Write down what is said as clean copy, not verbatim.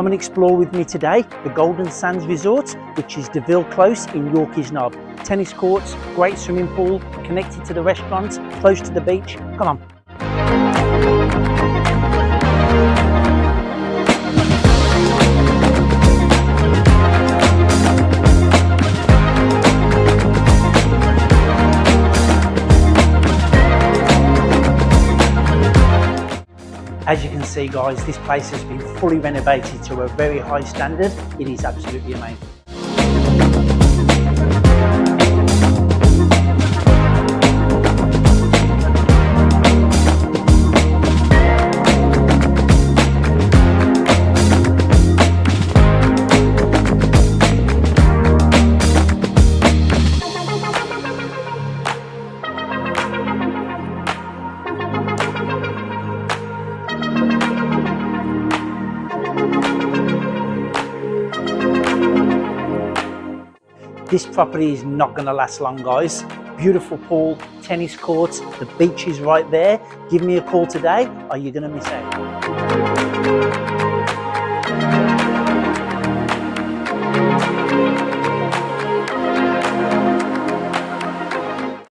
Come and explore with me today the Golden Sands Resort, which is Deauville Close in Yorkeys Knobs. Tennis courts, great swimming pool, connected to the restaurants, close to the beach. Come on. As you can see guys, this place has been fully renovated to a very high standard. It is absolutely amazing. This property is not going to last long, guys. Beautiful pool, tennis courts, the beach is right there. Give me a call today, or you're going to miss out.